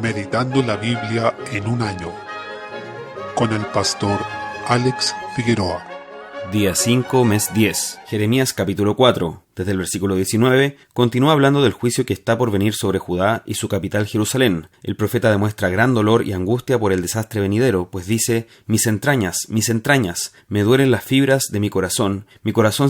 Meditando la Biblia en un año, con el pastor Alex Figueroa. Día 5, mes 10. Jeremías capítulo 4. Desde el versículo 19, continúa hablando del juicio que está por venir sobre Judá y su capital Jerusalén. El profeta demuestra gran dolor y angustia por el desastre venidero, pues dice: mis entrañas, me duelen las fibras de mi corazón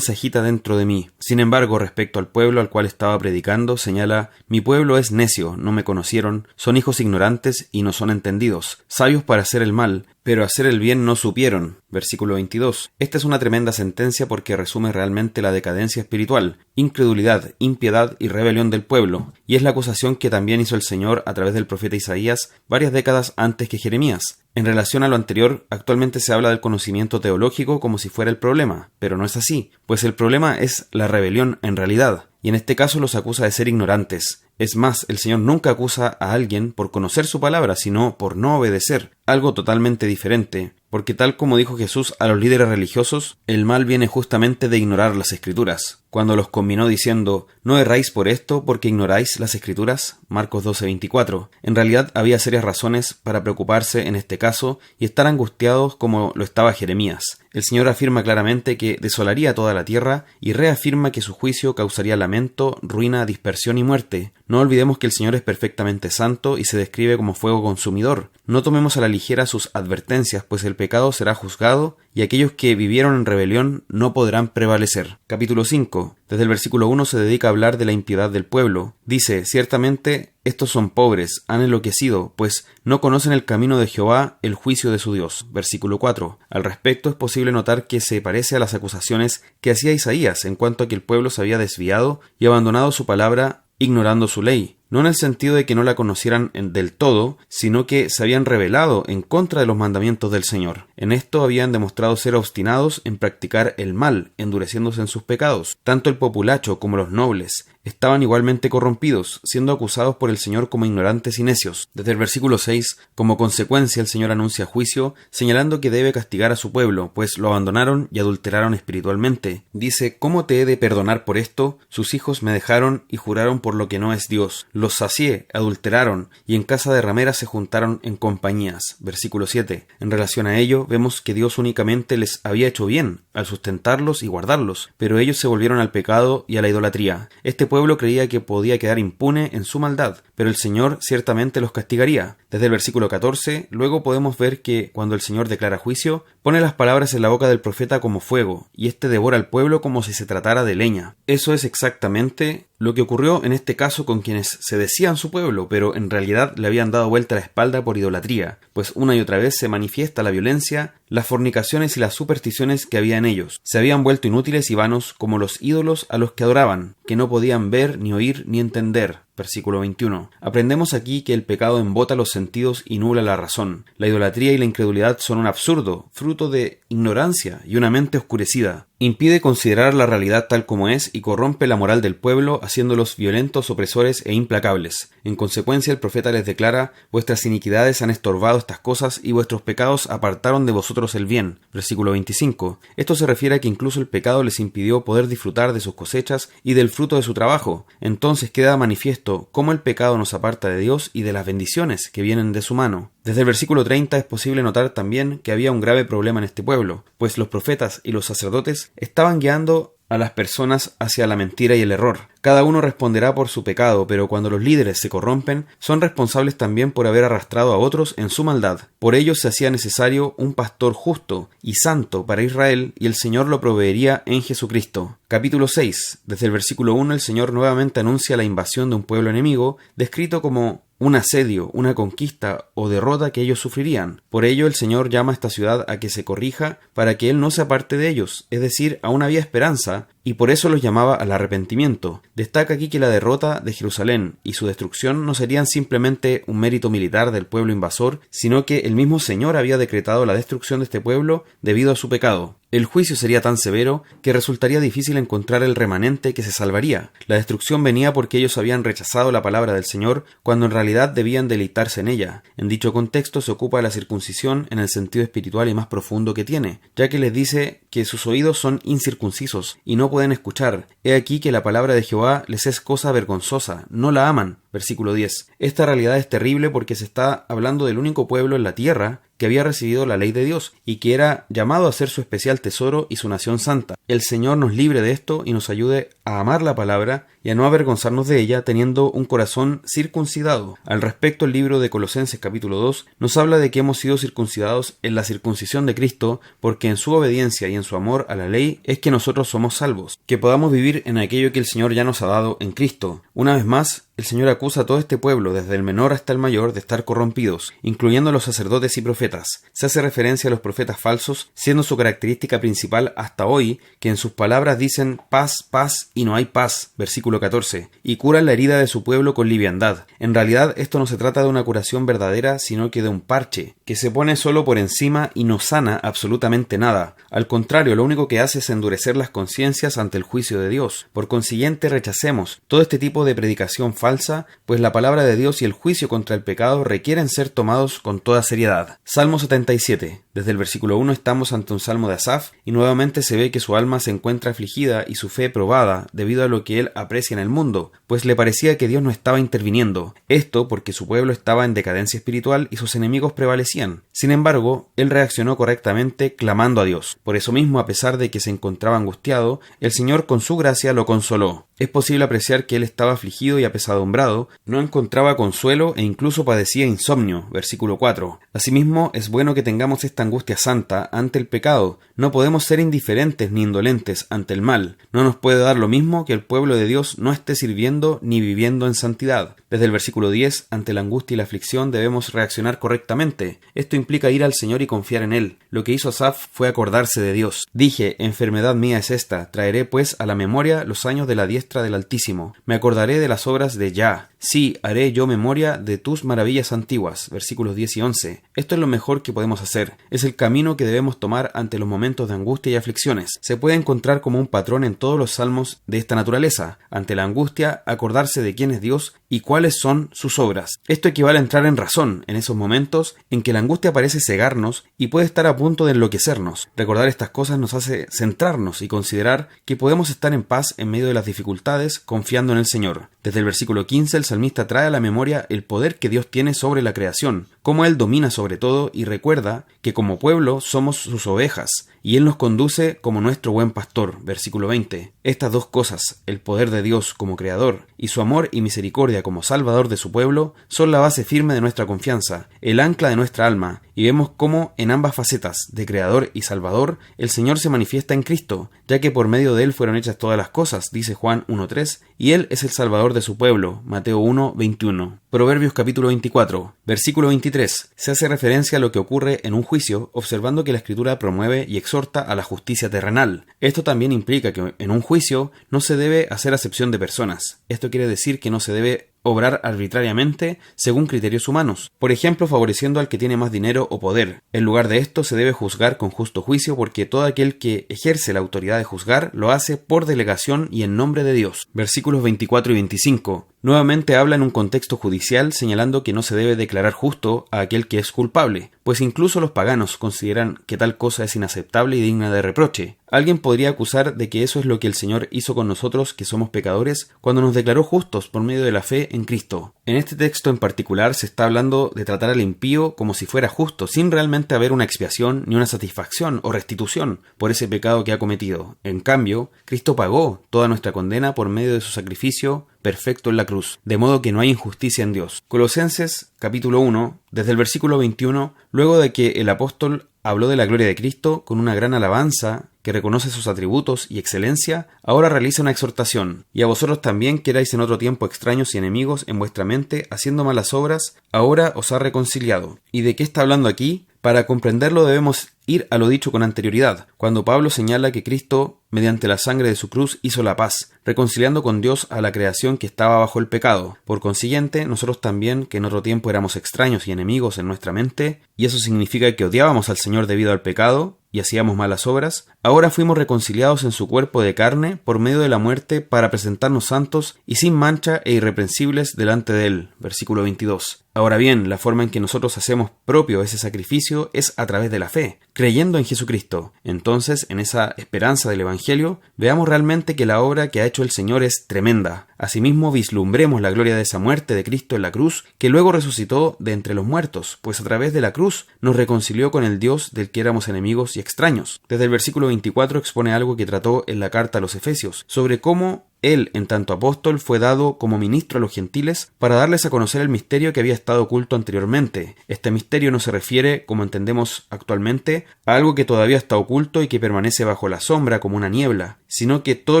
se agita dentro de mí. Sin embargo, respecto al pueblo al cual estaba predicando, señala: mi pueblo es necio, no me conocieron, son hijos ignorantes y no son entendidos, sabios para hacer el mal, pero hacer el bien no supieron. Versículo 22. Esta es una tremenda sentencia porque resume realmente la decadencia espiritual, incredulidad, impiedad y rebelión del pueblo, y es la acusación que también hizo el Señor a través del profeta Isaías varias décadas antes que Jeremías. En relación a lo anterior, actualmente se habla del conocimiento teológico como si fuera el problema, pero no es así, pues el problema es la rebelión en realidad, y en este caso los acusa de ser ignorantes. Es más, el Señor nunca acusa a alguien por conocer su palabra, sino por no obedecer, algo totalmente diferente, porque tal como dijo Jesús a los líderes religiosos, el mal viene justamente de ignorar las Escrituras, cuando los conminó diciendo: ¿no erráis por esto porque ignoráis las Escrituras? Marcos 12:24. En realidad había serias razones para preocuparse en este caso y estar angustiados como lo estaba Jeremías. El Señor afirma claramente que desolaría toda la tierra y reafirma que su juicio causaría lamento, ruina, dispersión y muerte. No olvidemos que el Señor es perfectamente santo y se describe como fuego consumidor. No tomemos a la ligera sus advertencias, pues el pecado será juzgado y aquellos que vivieron en rebelión no podrán prevalecer. Capítulo 5. Desde el versículo 1 se dedica a hablar de la impiedad del pueblo. Dice: ciertamente estos son pobres, han enloquecido, pues no conocen el camino de Jehová, el juicio de su Dios. Versículo 4. Al respecto es posible notar que se parece a las acusaciones que hacía Isaías en cuanto a que el pueblo se había desviado y abandonado su palabra, ignorando su ley. No en el sentido de que no la conocieran del todo, sino que se habían rebelado en contra de los mandamientos del Señor. En esto habían demostrado ser obstinados en practicar el mal, endureciéndose en sus pecados. Tanto el populacho como los nobles estaban igualmente corrompidos, siendo acusados por el Señor como ignorantes y necios. Desde el versículo 6, como consecuencia, el Señor anuncia juicio, señalando que debe castigar a su pueblo, pues lo abandonaron y adulteraron espiritualmente. Dice: ¿cómo te he de perdonar por esto? Sus hijos me dejaron y juraron por lo que no es Dios. Los sacié, adulteraron, y en casa de rameras se juntaron en compañías. Versículo 7. En relación a ello, vemos que Dios únicamente les había hecho bien, al sustentarlos y guardarlos, pero ellos se volvieron al pecado y a la idolatría. Este pueblo creía que podía quedar impune en su maldad, pero el Señor ciertamente los castigaría. Desde el versículo 14, luego podemos ver que, cuando el Señor declara juicio, pone las palabras en la boca del profeta como fuego, y éste devora al pueblo como si se tratara de leña. Eso es exactamente lo que ocurrió en este caso con quienes se decían su pueblo, pero en realidad le habían dado vuelta la espalda por idolatría, pues una y otra vez se manifiesta la violencia, las fornicaciones y las supersticiones que había en ellos. Se habían vuelto inútiles y vanos como los ídolos a los que adoraban, que no podían ver, ni oír, ni entender. Versículo 21. Aprendemos aquí que el pecado embota los sentidos y nubla la razón. La idolatría y la incredulidad son un absurdo, fruto de ignorancia y una mente oscurecida. Impide considerar la realidad tal como es y corrompe la moral del pueblo, haciéndolos violentos, opresores e implacables. En consecuencia, el profeta les declara: vuestras iniquidades han estorbado estas cosas y vuestros pecados apartaron de vosotros el bien. Versículo 25. Esto se refiere a que incluso el pecado les impidió poder disfrutar de sus cosechas y del fruto de su trabajo. Entonces queda manifiesto cómo el pecado nos aparta de Dios y de las bendiciones que vienen de su mano. Desde el versículo 30 es posible notar también que había un grave problema en este pueblo, pues los profetas y los sacerdotes estaban guiando a las personas hacia la mentira y el error. Cada uno responderá por su pecado, pero cuando los líderes se corrompen, son responsables también por haber arrastrado a otros en su maldad. Por ello se hacía necesario un pastor justo y santo para Israel, y el Señor lo proveería en Jesucristo. Capítulo 6. Desde el versículo 1 el Señor nuevamente anuncia la invasión de un pueblo enemigo, descrito como un asedio, una conquista o derrota que ellos sufrirían. Por ello el Señor llama a esta ciudad a que se corrija para que Él no se aparte de ellos, es decir, aún había esperanza, y por eso los llamaba al arrepentimiento. Destaca aquí que la derrota de Jerusalén y su destrucción no serían simplemente un mérito militar del pueblo invasor, sino que el mismo Señor había decretado la destrucción de este pueblo debido a su pecado. El juicio sería tan severo que resultaría difícil encontrar el remanente que se salvaría. La destrucción venía porque ellos habían rechazado la palabra del Señor cuando en realidad debían deleitarse en ella. En dicho contexto se ocupa la circuncisión en el sentido espiritual y más profundo que tiene, ya que les dice que sus oídos son incircuncisos y no pueden escuchar. He aquí que la palabra de Jehová les es cosa vergonzosa, no la aman. Versículo 10. Esta realidad es terrible porque se está hablando del único pueblo en la tierra que había recibido la ley de Dios y que era llamado a ser su especial tesoro y su nación santa. El Señor nos libre de esto y nos ayude a amar la palabra y a no avergonzarnos de ella, teniendo un corazón circuncidado. Al respecto, el libro de Colosenses capítulo 2 nos habla de que hemos sido circuncidados en la circuncisión de Cristo, porque en su obediencia y en su amor a la ley es que nosotros somos salvos, que podamos vivir en aquello que el Señor ya nos ha dado en Cristo. Una vez más, el Señor acusa a todo este pueblo, desde el menor hasta el mayor, de estar corrompidos, incluyendo a los sacerdotes y profetas. Se hace referencia a los profetas falsos, siendo su característica principal hasta hoy, que en sus palabras dicen paz, paz y no hay paz, versículo 14, y curan la herida de su pueblo con liviandad. En realidad, esto no se trata de una curación verdadera, sino que de un parche, que se pone solo por encima y no sana absolutamente nada. Al contrario, lo único que hace es endurecer las conciencias ante el juicio de Dios. Por consiguiente, rechacemos todo este tipo de predicación falsa, pues la palabra de Dios y el juicio contra el pecado requieren ser tomados con toda seriedad. Salmo 77. Desde el versículo 1 estamos ante un salmo de Asaf, y nuevamente se ve que su alma se encuentra afligida y su fe probada debido a lo que él aprecia en el mundo, pues le parecía que Dios no estaba interviniendo. Esto porque su pueblo estaba en decadencia espiritual y sus enemigos prevalecían. Sin embargo, él reaccionó correctamente clamando a Dios. Por eso mismo, a pesar de que se encontraba angustiado, el Señor con su gracia lo consoló. Es posible apreciar que él estaba afligido y apesadumbrado, no encontraba consuelo e incluso padecía insomnio, versículo 4. Asimismo, es bueno que tengamos esta angustia santa ante el pecado. No podemos ser indiferentes ni indolentes ante el mal. No nos puede dar lo mismo que el pueblo de Dios no esté sirviendo ni viviendo en santidad. Desde el versículo 10, ante la angustia y la aflicción debemos reaccionar correctamente. Esto implica ir al Señor y confiar en Él. Lo que hizo Asaf fue acordarse de Dios. Dije, enfermedad mía es esta, traeré pues a la memoria los años de la diestra del Altísimo. Me acordaré de las obras de Yah. Sí, haré yo memoria de tus maravillas antiguas. Versículos 10 y 11. Esto es lo mejor que podemos hacer. Es el camino que debemos tomar ante los momentos de angustia y aflicciones. Se puede encontrar como un patrón en todos los salmos de esta naturaleza. Ante la angustia, acordarse de quién es Dios y cuáles son sus obras. Esto equivale a entrar en razón en esos momentos en que la angustia parece cegarnos y puede estar a punto de enloquecernos. Recordar estas cosas nos hace centrarnos y considerar que podemos estar en paz en medio de las dificultades, confiando en el Señor. Desde el versículo 15, el salmista trae a la memoria el poder que Dios tiene sobre la creación, cómo Él domina sobre todo y recuerda que como pueblo somos sus ovejas, y Él nos conduce como nuestro buen pastor. Versículo 20. Estas dos cosas, el poder de Dios como creador y su amor y misericordia como salvador de su pueblo, son la base firme de nuestra confianza, el ancla de nuestra alma, y vemos cómo en ambas facetas, de creador y salvador, el Señor se manifiesta en Cristo, ya que por medio de Él fueron hechas todas las cosas, dice Juan 1.3, y Él es el salvador de su pueblo, Mateo 1.21. Proverbios capítulo 24, versículo 23, se hace referencia a lo que ocurre en un juicio, observando que la Escritura promueve y exhorta a la justicia terrenal. Esto también implica que en un juicio no se debe hacer acepción de personas. Esto quiere decir que no se debe obrar arbitrariamente según criterios humanos, por ejemplo favoreciendo al que tiene más dinero o poder. En lugar de esto se debe juzgar con justo juicio, porque todo aquel que ejerce la autoridad de juzgar lo hace por delegación y en nombre de Dios. Versículos 24 y 25. Nuevamente habla en un contexto judicial, señalando que no se debe declarar justo a aquel que es culpable, pues incluso los paganos consideran que tal cosa es inaceptable y digna de reproche. Alguien podría acusar de que eso es lo que el Señor hizo con nosotros, que somos pecadores, cuando nos declaró justos por medio de la fe en Cristo. En este texto en particular se está hablando de tratar al impío como si fuera justo, sin realmente haber una expiación ni una satisfacción o restitución por ese pecado que ha cometido. En cambio, Cristo pagó toda nuestra condena por medio de su sacrificio perfecto en la cruz, de modo que no hay injusticia en Dios. Colosenses capítulo 1, desde el versículo 21, luego de que el apóstol habló de la gloria de Cristo con una gran alabanza que reconoce sus atributos y excelencia, ahora realiza una exhortación: y a vosotros también, que erais en otro tiempo extraños y enemigos en vuestra mente, haciendo malas obras, ahora os ha reconciliado. ¿Y de qué está hablando aquí? Para comprenderlo debemos ir a lo dicho con anterioridad, cuando Pablo señala que Cristo, mediante la sangre de su cruz, hizo la paz, reconciliando con Dios a la creación que estaba bajo el pecado. Por consiguiente, nosotros también, que en otro tiempo éramos extraños y enemigos en nuestra mente, y eso significa que odiábamos al Señor debido al pecado, y hacíamos malas obras, ahora fuimos reconciliados en su cuerpo de carne por medio de la muerte, para presentarnos santos y sin mancha e irreprensibles delante de Él. Versículo 22. Ahora bien, la forma en que nosotros hacemos propio ese sacrificio es a través de la fe, creyendo en Jesucristo. Entonces, en esa esperanza del Evangelio, veamos realmente que la obra que ha hecho el Señor es tremenda. Asimismo, vislumbremos la gloria de esa muerte de Cristo en la cruz, que luego resucitó de entre los muertos, pues a través de la cruz nos reconcilió con el Dios del que éramos enemigos y extraños. Desde el versículo 24 expone algo que trató en la carta a los Efesios, sobre cómo él, en tanto apóstol, fue dado como ministro a los gentiles para darles a conocer el misterio que había estado oculto anteriormente. Este misterio no se refiere, como entendemos actualmente, a algo que todavía está oculto y que permanece bajo la sombra como una niebla, sino que todo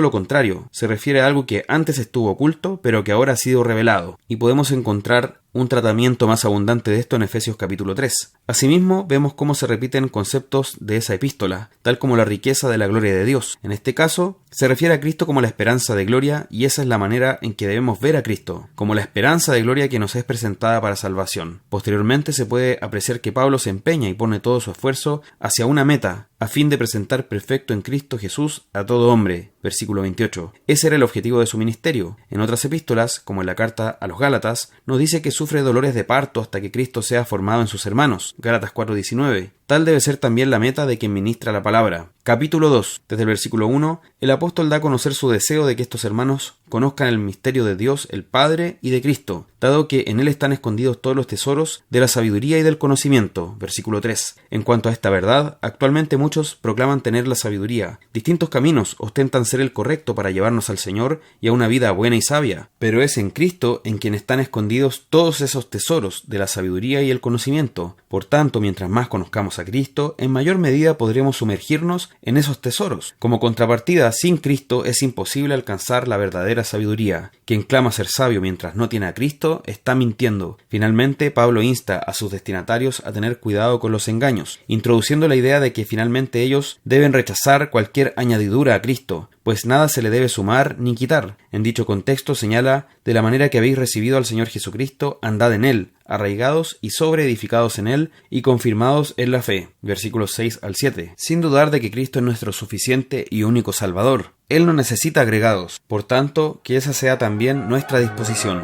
lo contrario, se refiere a algo que antes estuvo oculto, pero que ahora ha sido revelado. Y podemos encontrar un tratamiento más abundante de esto en Efesios capítulo 3. Asimismo, vemos cómo se repiten conceptos de esa epístola, tal como la riqueza de la gloria de Dios. En este caso, se refiere a Cristo como la esperanza de gloria, y esa es la manera en que debemos ver a Cristo, como la esperanza de gloria que nos es presentada para salvación. Posteriormente se puede apreciar que Pablo se empeña y pone todo su esfuerzo hacia una meta, a fin de presentar perfecto en Cristo Jesús a todo hombre. Versículo 28. Ese era el objetivo de su ministerio. En otras epístolas, como en la carta a los Gálatas, nos dice que sufre dolores de parto hasta que Cristo sea formado en sus hermanos. Gálatas 4:19. Tal debe ser también la meta de quien ministra la palabra. Capítulo 2. Desde el versículo 1, el apóstol da a conocer su deseo de que estos hermanos conozcan el misterio de Dios el Padre y de Cristo, dado que en él están escondidos todos los tesoros de la sabiduría y del conocimiento. Versículo 3. En cuanto a esta verdad, actualmente muchos proclaman tener la sabiduría. Distintos caminos ostentan ser el correcto para llevarnos al Señor y a una vida buena y sabia, pero es en Cristo en quien están escondidos todos esos tesoros de la sabiduría y el conocimiento. Por tanto, mientras más conozcamos a Cristo, en mayor medida podremos sumergirnos en esos tesoros. Como contrapartida, sin Cristo es imposible alcanzar la verdadera sabiduría. Quien clama ser sabio mientras no tiene a Cristo está mintiendo. Finalmente, Pablo insta a sus destinatarios a tener cuidado con los engaños, introduciendo la idea de que finalmente ellos deben rechazar cualquier añadidura a Cristo, pues nada se le debe sumar ni quitar. En dicho contexto señala: de la manera que habéis recibido al Señor Jesucristo, andad en él, arraigados y sobreedificados en él y confirmados en la fe. Versículos 6 al 7. Sin dudar de que Cristo es nuestro suficiente y único Salvador. Él no necesita agregados. Por tanto, que esa sea también nuestra disposición.